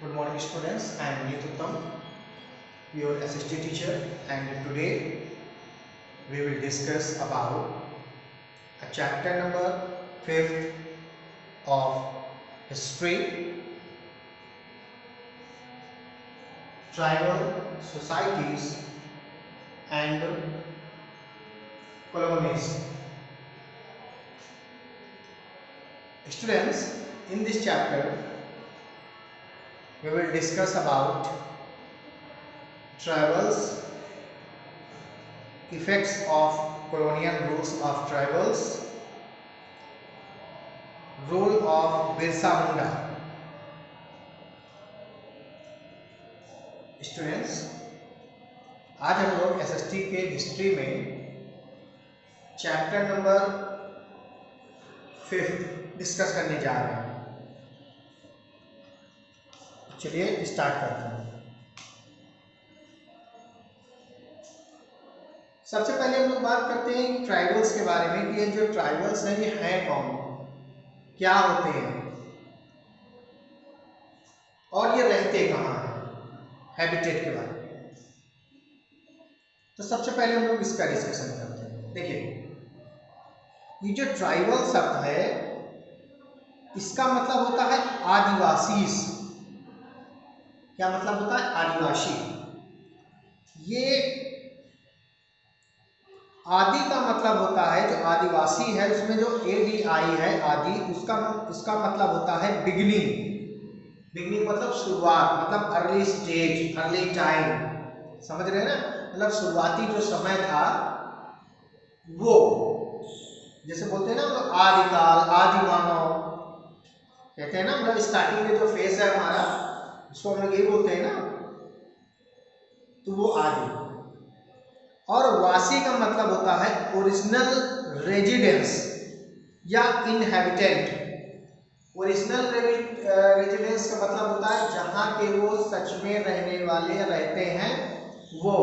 Good morning students, I am Nituttam, your SST teacher, and today we will discuss about a chapter number 5th of history, tribal societies and colonies. Students, in this chapter we will discuss about tribals, effects of colonial rules of tribals, role of Birsa Munda. Students, आज हम लोग SST के history में chapter number 5 discuss करने जा रहे हैं। चलिए स्टार्ट करते हैं। सबसे पहले हम लोग बात करते हैं ट्राइबल्स के बारे में कि ये जो ट्राइबल्स हैं ये हैं कौन, क्या होते हैं और ये रहते कहाँ हैं, हैबिटेट के बारे में। तो सबसे पहले हम लोग इसका डिस्कशन करते हैं। देखिए, ये जो ट्राइबल शब्द है इसका मतलब होता है आदिवासी। क्या मतलब होता है? आदिवासी। ये आदि का मतलब होता है, जो आदिवासी है उसमें जो ADI है आदि, उसका मतलब होता है बिगिनिंग। बिगिनिंग मतलब शुरुआत, मतलब अर्ली स्टेज, अर्ली टाइम। समझ रहे हैं ना? मतलब शुरुआती जो समय था वो, जैसे बोलते हैं ना मतलब आदिकाल, आदि मानव कहते हैं ना, मतलब स्टार्टिंग में जो फेस है हमारा उसको हम लोग ये बोलते हैं ना, तो वो आदि। और वासी का मतलब होता है ओरिजिनल रेजिडेंस या इनहैबिटेंट। ओरिजिनल रेजिडेंस का मतलब होता है जहाँ के वो सच में रहने वाले रहते हैं, वो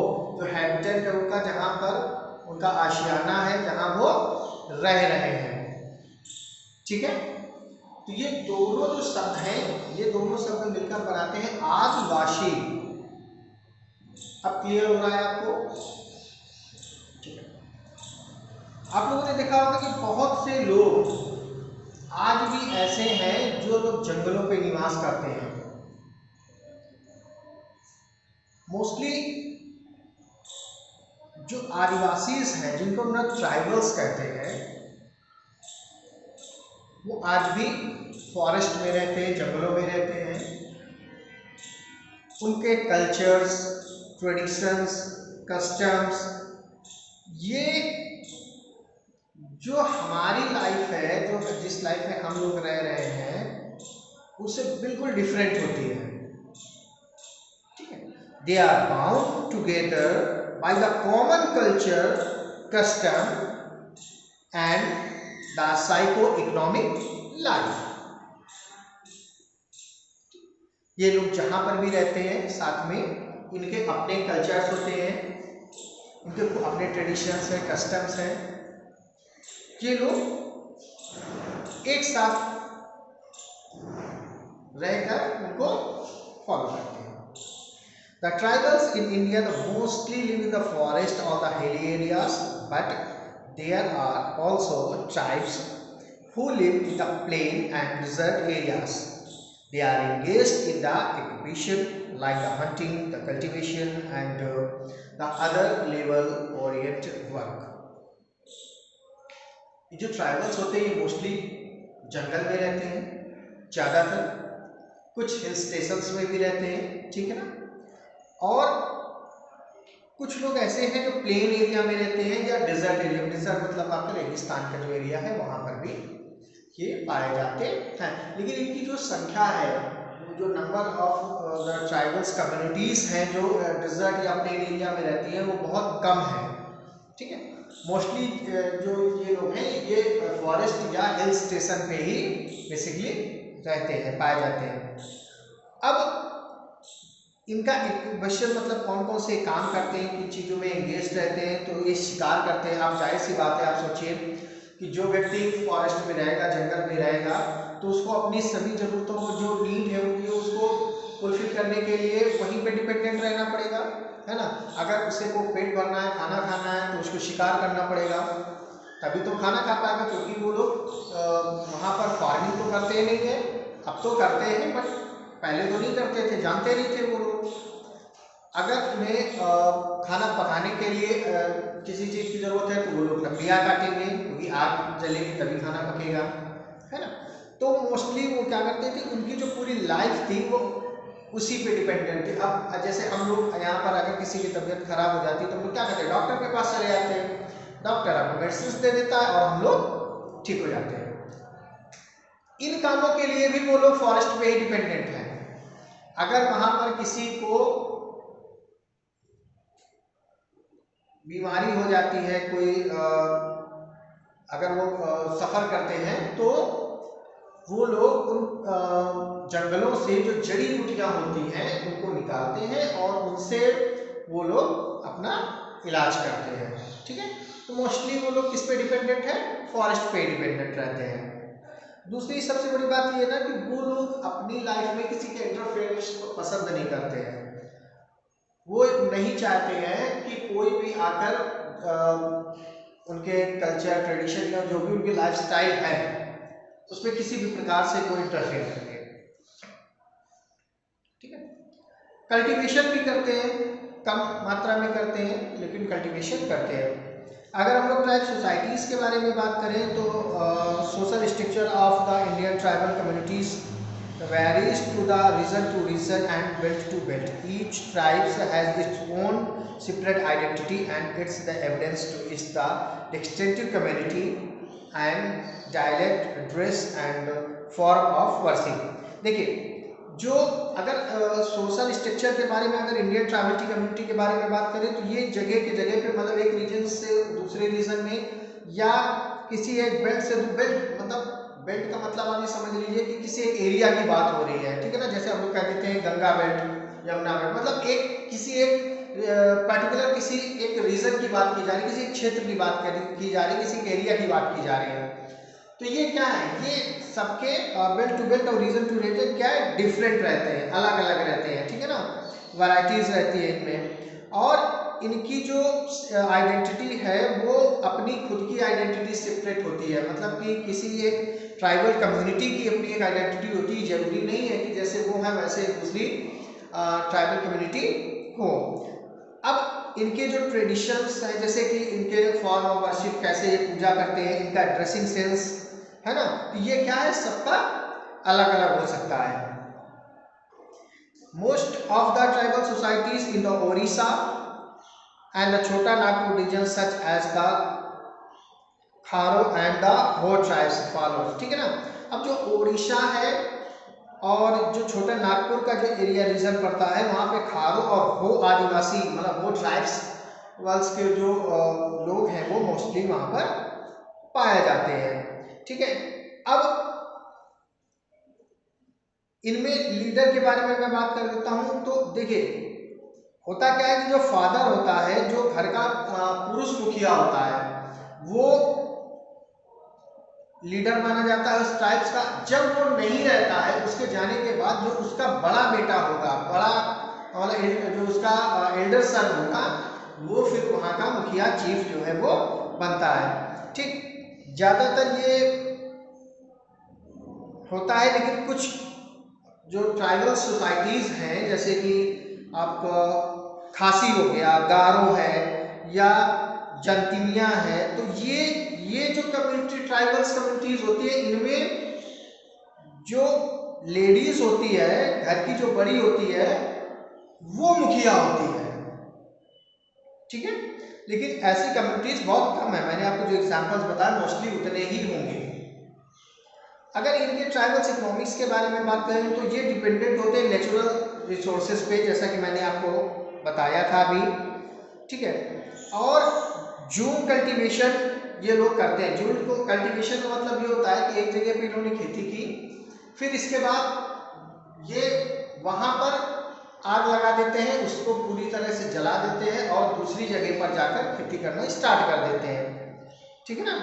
जो हैबिटेंट है उनका, जहाँ पर उनका आशियाना है, जहाँ वो रह रहे हैं। ठीक है? तो ये दोनों जो शब्द हैं, ये दोनों शब्द मिलकर बनाते हैं आदिवासी। अब क्लियर हो रहा है आपको? ठीक है। आप लोगों ने देखा होगा कि बहुत से लोग आज भी ऐसे हैं जो लोग जंगलों पे निवास करते हैं। मोस्टली जो आदिवासीज हैं, जिनको हम लोग ट्राइबल्स कहते हैं, वो आज भी फॉरेस्ट में रहते हैं, जंगलों में रहते हैं। उनके कल्चर्स, ट्रेडिशंस, कस्टम्स, ये जो हमारी लाइफ है, जो जिस लाइफ में हम लोग रह रहे हैं, उससे बिल्कुल डिफरेंट होती है। ठीक है? They are bound together by the common culture, custom and the psycho economic life. ये लोग जहां पर भी रहते हैं, साथ में इनके अपने कल्चर्स होते हैं, इनके अपने ट्रेडिशंस हैं, कस्टम्स हैं। ये लोग एक साथ रहकर उनको फॉलो करते हैं। The tribals in India mostly live in the forest or the hilly areas, but there are also tribes who live in the plain and desert areas. They are engaged in the occupation like the hunting, the cultivation, and the other labor-oriented work. जो tribals होते हैं ये mostly जंगल में रहते हैं ज़्यादातर, कुछ hill stations में भी रहते हैं। ठीक है ना? और कुछ लोग ऐसे हैं जो प्लेन एरिया में रहते हैं या डेजर्ट एरिया में। डेजर्ट मतलब आपका रेगिस्तान का जो एरिया है वहाँ पर भी ये पाए जाते हैं। लेकिन इनकी जो संख्या है, जो number of the tribals communities हैं जो डेजर्ट या प्लेन एरिया में रहती हैं, वो बहुत कम है। ठीक है? मोस्टली जो ये लोग हैं ये फॉरेस्ट या हिल स्टेशन पे ही बेसिकली रहते हैं, पाए जाते हैं। अब इनका एक्टिवेशन मतलब कौन कौन से काम करते हैं, किन चीज़ों में एंगेज रहते हैं, तो ये शिकार करते हैं। आप जाहिर सी बात है, आप सोचिए कि जो व्यक्ति फॉरेस्ट में रहेगा, जंगल में रहेगा, तो उसको अपनी सभी ज़रूरतों को, जो नीड है उनकी, उसको करने के लिए वहीं पे डिपेंडेंट रहना पड़ेगा, है ना। अगर उसे को पेट भरना है, खाना खाना है, तो उसको शिकार करना पड़ेगा, तभी तो खाना खा पाएगा। क्योंकि वो लोग वहाँ पर फार्मिंग तो करते ही नहीं है, अब तो करते हैं बट पहले तो नहीं करते थे, जानते नहीं थे वो लोग। अगर उन्हें खाना पकाने के लिए किसी चीज़ की ज़रूरत है तो वो लोग लकड़ियाँ काटेंगे, क्योंकि आग जलेगी तभी खाना पकेगा, है ना। तो मोस्टली वो क्या करते थे, उनकी जो पूरी लाइफ थी वो उसी पे डिपेंडेंट थी। अब जैसे हम लोग यहाँ पर अगर किसी की तबीयत खराब हो जाती है तो हम लोग क्या करते हैं, डॉक्टर के पास चले जाते हैं, डॉक्टर आपको मेडिसिन दे देता है और हम लोग ठीक हो जाते हैं। इन कामों के लिए भी वो लोग फॉरेस्ट पे ही डिपेंडेंट हैं। अगर वहां पर किसी को बीमारी हो जाती है, कोई अगर वो सफर करते हैं तो वो लोग उन जंगलों से जो जड़ी बूटियां होती हैं उनको निकालते हैं और उनसे वो लोग अपना इलाज करते हैं, ठीक है। तो मोस्टली वो लोग किस पे डिपेंडेंट है, फॉरेस्ट पे डिपेंडेंट रहते हैं। दूसरी सबसे बड़ी बात ये है ना कि वो लोग अपनी लाइफ में किसी के इंटरफेरेंस को पसंद नहीं करते हैं। वो नहीं चाहते हैं कि कोई भी आकर उनके कल्चर, ट्रेडिशन या जो भी उनकी लाइफस्टाइल है उसमें किसी भी प्रकार से कोई इंटरफेयर करे, ठीक है। कल्टीवेशन भी करते हैं, कम मात्रा में करते हैं लेकिन कल्टीवेशन करते हैं। अगर हम लोग ट्राइब सोसाइटीज़ के बारे में बात करें तो social structure of the Indian tribal communities varies to the region to region and belt to belt. Each tribe has its own separate identity and it's the evidence to its the distinctive community and dialect, dress and form of worship. देखिए, जो अगर social structure के बारे में, अगर Indian tribal community के बारे में बात करें तो ये जगह के जगह पे, मतलब एक रीजन से दूसरे रीजन में या किसी एक बेल्ट से बेल्ट, मतलब बेल्ट का मतलब आप ये समझ लीजिए कि किसी एक एरिया की बात हो रही है, ठीक है ना। जैसे हम लोग कह देते हैं गंगा बेल्ट, यमुना बेल्ट, मतलब किसी एक पर्टिकुलर किसी एक रीजन की बात की जा रही है, किसी एक क्षेत्र की बात की जा रही है, किसी एक एरिया की बात की जा रही है। तो ये क्या है, ये सबके बेल्ट टू बेल्ट और रीजन टू रीजन क्या है, डिफरेंट रहते हैं, अलग अलग रहते हैं, ठीक है ना। वैरायटीज रहती है इनमें और इनकी जो आइडेंटिटी है वो अपनी खुद की आइडेंटिटी सेपरेट होती है। मतलब कि किसी एक ट्राइबल कम्युनिटी की अपनी एक आइडेंटिटी होती है, जरूरी नहीं है कि जैसे वो है वैसे दूसरी ट्राइबल कम्युनिटी हो। अब इनके जो ट्रेडिशंस हैं, जैसे कि इनके फॉर्म ऑफ वर्शिप, कैसे ये पूजा करते हैं, इनका ड्रेसिंग सेंस, है ना, तो ये क्या है, सबका अलग अलग हो सकता है। Most of the tribal societies in the Odisha and the Chota Nagpur region such as the Kharo and the Ho tribes follow, ठीक है ना। अब जो ओडिशा है और जो छोटा नागपुर का जो एरिया रीजन पड़ता है वहाँ पे खारो और हो आदिवासी, मतलब हो ट्राइब्स वर्ल्स के जो लोग हैं वो मोस्टली वहाँ पर पाए जाते हैं, ठीक है। अब इनमें लीडर के बारे में मैं बात कर देता हूँ। तो देखिए, होता क्या है कि जो फादर होता है, जो घर का पुरुष मुखिया होता है, वो लीडर माना जाता है उस ट्राइब्स का। जब वो नहीं रहता है, उसके जाने के बाद जो उसका बड़ा बेटा होगा, बड़ा मतलब जो उसका एल्डर सन होगा, वो फिर वहाँ का मुखिया, चीफ जो है वो बनता है, ठीक। ज़्यादातर ये होता है, लेकिन कुछ जो ट्राइबल सोसाइटीज़ हैं जैसे कि आपका खासी हो गया, गारो है या जनतिमिया है, तो ये जो कम्युनिटी, ट्राइबल्स कम्युनिटीज होती है, इनमें जो लेडीज होती है, घर की जो बड़ी होती है, वो मुखिया होती है, ठीक है। लेकिन ऐसी कम्युनिटीज बहुत कम है, मैंने आपको जो एग्जांपल्स बताए मोस्टली उतने ही होंगे। अगर इनके ट्राइबल्स इकोनॉमिक्स के बारे में बात करें तो ये डिपेंडेंट होते हैं नेचुरल रिसोर्सेज पे, जैसा कि मैंने आपको बताया था अभी, ठीक है। और जूम कल्टीवेशन ये लोग करते हैं। जूम को कल्टीवेशन का मतलब ये होता है कि एक जगह पे इन्होंने खेती की, फिर इसके बाद ये वहाँ पर आग लगा देते हैं, उसको पूरी तरह से जला देते हैं और दूसरी जगह पर जाकर खेती करना स्टार्ट कर देते हैं, ठीक है ना।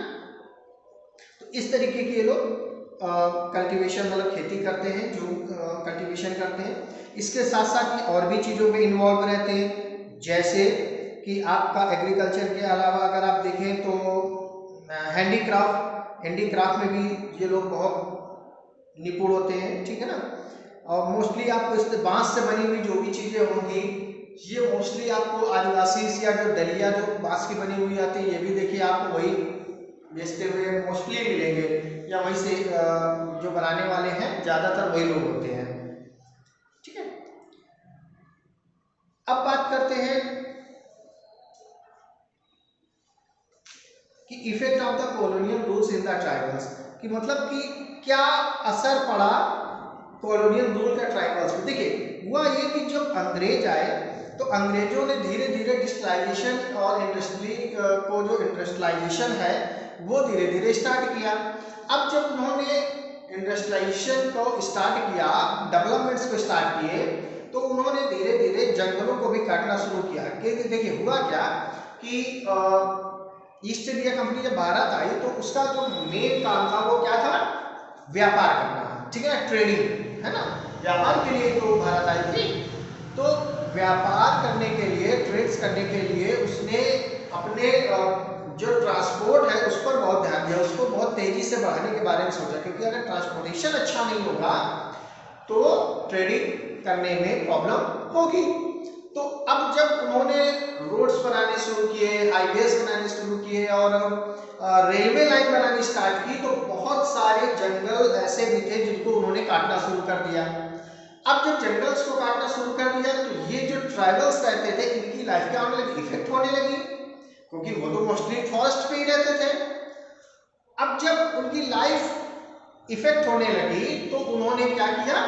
तो इस तरीके के ये लोग कल्टीवेशन मतलब खेती करते हैं, जो कल्टीवेशन कंट्रीब्यूशन करते हैं। इसके साथ साथ ये और भी चीज़ों में इन्वॉल्व रहते हैं, जैसे कि आपका एग्रीकल्चर के अलावा अगर आप देखें तो हैंडीक्राफ्ट में भी ये लोग बहुत निपुण होते हैं, ठीक है ना। और मोस्टली आपको इस बांस से बनी हुई जो भी चीज़ें होंगी ये मोस्टली आपको आदिवासी या जो दलिया जो बांस की बनी हुई आती है, ये भी देखिए आपको वही बेचते हुए मोस्टली मिलेंगे, या वहीं से जो बनाने वाले हैं ज़्यादातर वही लोग होते हैं, ठीक है। अब बात करते हैं कि effect of the colonial rules in the tribals, कि मतलब कि क्या असर पड़ा कॉलोनियल रूल का ट्राइबल्स में। देखिए हुआ ये कि जब अंग्रेज आए तो अंग्रेजों ने धीरे धीरे इंडस्ट्रियलाइजेशन और इंडस्ट्री को जो इंडस्ट्रियलाइजेशन है वो धीरे धीरे स्टार्ट किया। अब जब उन्होंने इंडस्ट्रियलाइजेशन को स्टार्ट किया, डेवलपमेंट्स को स्टार्ट किए, तो उन्होंने धीरे धीरे जंगलों को भी काटना शुरू किया। क्योंकि देखिए हुआ क्या कि ईस्ट इंडिया कंपनी जब भारत आई तो उसका जो मेन काम था वो क्या था, व्यापार करना, ठीक है ना, ट्रेडिंग, है ना, व्यापार के लिए तो भारत आई थी। तो व्यापार करने के लिए, ट्रेड्स करने के लिए उसने अपने जो ट्रांसपोर्ट है उस पर बहुत ध्यान दिया, उसको बहुत तेजी से बढ़ाने के बारे में सोचा, क्योंकि अगर ट्रांसपोर्टेशन अच्छा नहीं होगा तो ट्रेडिंग करने में प्रॉब्लम होगी। तो अब जब उन्होंने रोड्स बनाने शुरू किए, हाईवेज बनाने शुरू किए और रेलवे लाइन बनानी स्टार्ट की, तो बहुत सारे जंगल ऐसे भी थे जिनको उन्होंने काटना शुरू कर दिया। अब जब जंगल्स को काटना शुरू कर दिया तो ये जो ट्राइबल्स रहते थे इनकी लाइफ क्या होने लगी, इफेक्ट होने लगी, क्योंकि वो तो मोस्टली फॉरेस्ट पे ही रहते थे। अब जब उनकी लाइफ इफेक्ट होने लगी तो उन्होंने क्या किया,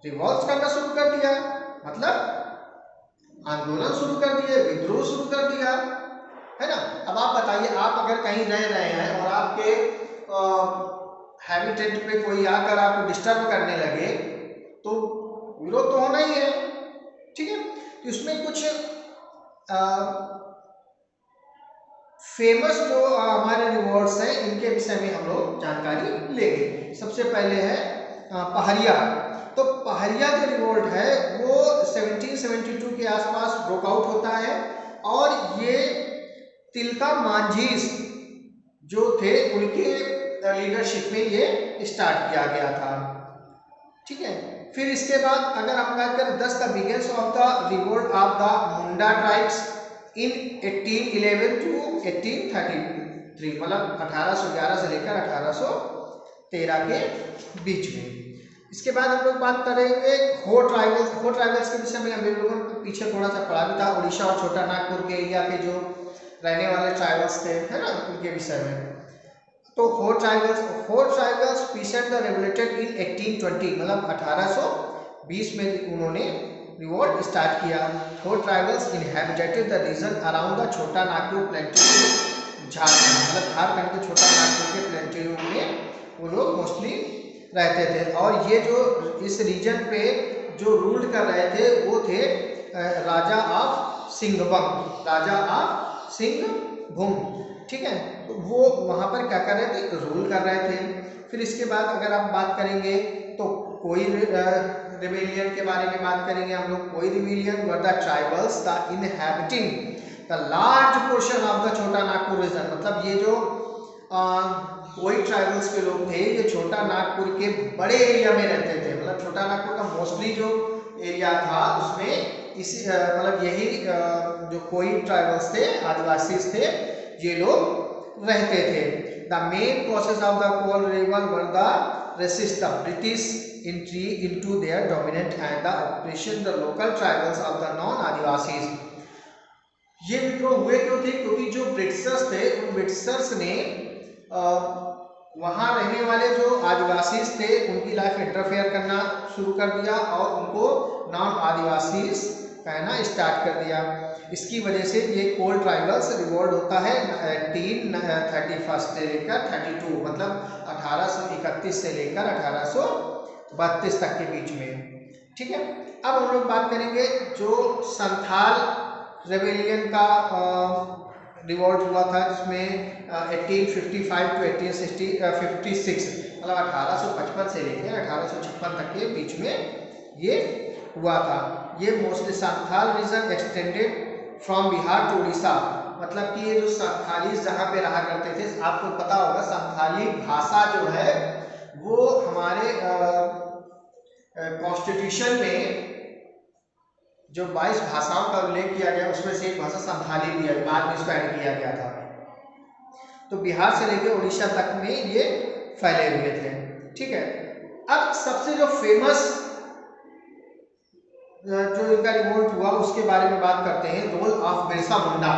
रिवॉल्ट करना शुरू कर दिया, मतलब आंदोलन शुरू कर दिए, विद्रोह शुरू कर दिया, है ना। अब आप बताइए, आप अगर कहीं रह रहे हैं और आपके हैबिटेट पे कोई आकर आपको डिस्टर्ब करने लगे तो विरोध तो होना ही है, ठीक है। तो इसमें कुछ फेमस जो हमारे रिवॉर्ड्स हैं इनके विषय में हम लोग जानकारी लेंगे। सबसे पहले है पहरिया। तो पहरिया जो रिवॉल्ट है वो 1772 के आसपास ब्रोकआउट होता है और ये तिलका मांझीस जो थे उनके लीडरशिप में ये स्टार्ट किया गया था, ठीक है। फिर इसके बाद अगर हम बात करें 10 the beginnings of the revolt of the Munda tribes in 1811 to 1833, मतलब 1811 से लेकर 1813 के बीच में। इसके बाद हम लोग बात करेंगे हो ट्राइबल्स के विषय में। हम लोगों ने पीछे थोड़ा सा पढ़ा भी था, उड़ीसा और छोटा नागपुर के एरिया के जो रहने वाले ट्राइबल्स थे, है ना, उनके विषय में। तो हो ट्राइबल्स पीसेंट द रेवोल्यूटेड इन 1820, मतलब 1820 में उन्होंने रिवोल्ट स्टार्ट किया। हो tribals inhabited the region around the Chota Nagpur प्लेंट्यू Jharkhand, मतलब झारखंड के छोटा नागपुर के प्लेंट्यू में वो लोग मोस्टली रहते थे। और ये जो इस रीजन पे जो रूल कर रहे थे वो थे राजा ऑफ सिंहभूम, ठीक है। तो वो वहाँ पर क्या कर रहे थे, रूल कर रहे थे। फिर इसके बाद अगर आप बात करेंगे तो कोई रिबेलियन के बारे में बात करेंगे हम लोग। कोई rebellion were the tribals the inhabiting the large portion of the Chota Nagpur reason, मतलब ये जो कोई ट्राइबल्स के लोग थे ये छोटा नागपुर के बड़े एरिया में रहते थे, मतलब छोटा नागपुर का मोस्टली जो एरिया था उसमें इसी मतलब यही जो कोई ट्राइबल्स थे, आदिवासी थे, ये लोग रहते थे। The main causes of the Kol rival were the resist the British entry into their dominant and the oppression the local tribals of the non Adivasis. ये विद्रोह हुए क्यों थे, क्योंकि जो ब्रिटिशर्स थे उन ब्रिटिशर्स ने वहाँ रहने वाले जो आदिवासी थे उनकी लाइफ इंटरफेयर करना शुरू कर दिया और उनको नॉन आदिवासी कहना स्टार्ट कर दिया। इसकी वजह से ये कोल ट्राइबल्स रिवॉल्ट होता है 1831 से लेकर 32, मतलब 1831 से लेकर 1832 तक के बीच में, ठीक है। अब हम लोग बात करेंगे जो संथाल रेबेलियन का रिवॉल्ट हुआ था, जिसमें 1855 टू 1856 मतलब 1855 से लेकर 1856 तक के बीच में ये हुआ था। ये mostly Santhal region extended from Bihar to Orissa, मतलब कि ये जो संथालीस जहाँ पे रहा करते थे, आपको पता होगा संथाली भाषा जो है वो हमारे कॉन्स्टिट्यूशन में जो 22 भाषाओं का उल्लेख किया गया उसमें से एक भाषा संथाली भी है, बाद में इसको ऐड किया गया था। तो बिहार से लेकर उड़ीसा तक में ये फैले हुए थे। ठीक है, अब सबसे जो फेमस जो इनका रिवोल्ट हुआ उसके बारे में बात करते हैं, रोल ऑफ बिरसा मुंडा।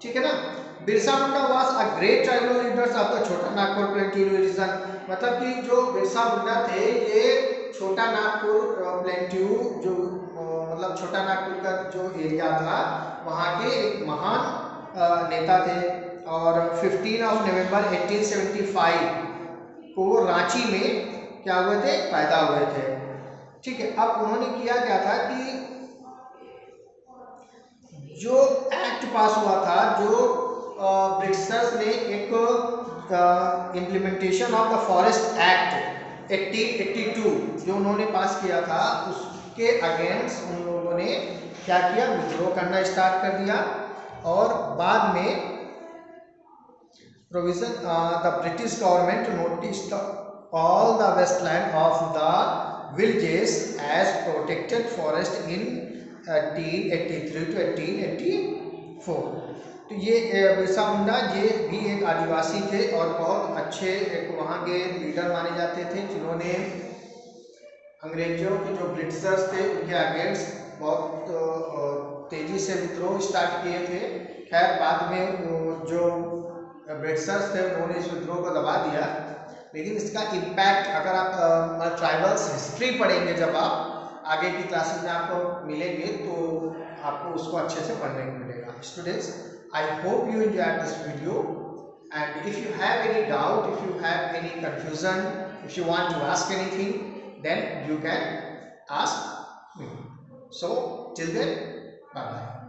ठीक है ना, Birsa Munda was a great tribal leaders of the Chota Nagpur प्लेन्यू reason, मतलब कि जो बिरसा मुंडा थे ये छोटा नागपुर प्लेन्यू जो मतलब छोटा नागपुर का जो एरिया था वहाँ के एक महान नेता थे, और 15 नवंबर 1875 को रांची में क्या हुए थे, पैदा हुए थे। ठीक है, अब उन्होंने किया क्या था कि जो एक्ट पास हुआ था, जो ब्रिटिशर्स ने एक implementation of the forest act 1882 जो उन्होंने पास किया था, उसके अगेंस्ट उन लोगों ने क्या किया, विद्रोह करना स्टार्ट कर दिया, और बाद में provision the British government notice all the wasteland of the villages as protected forest in 1883 to 1884। तो ये बिरसा मुंडा ये भी एक आदिवासी थे और बहुत अच्छे एक वहाँ के लीडर माने जाते थे, जिन्होंने अंग्रेजों के जो ब्रिटिशर्स थे उनके अगेंस्ट बहुत तेजी से विद्रोह स्टार्ट किए थे। खैर बाद में जो ब्रिटिशर्स थे उन्होंने इस विद्रोह को दबा दिया, लेकिन इसका इम्पैक्ट अगर आप ट्राइबल्स हिस्ट्री पढ़ेंगे, जब आप आगे की क्लासेस में आपको मिलेंगे तो आपको उसको अच्छे से पढ़ने को मिलेगा। Students, I hope you enjoyed this video, and if you have any doubt, if you have any confusion, if you want to ask anything, then you can ask me. So till then, bye bye.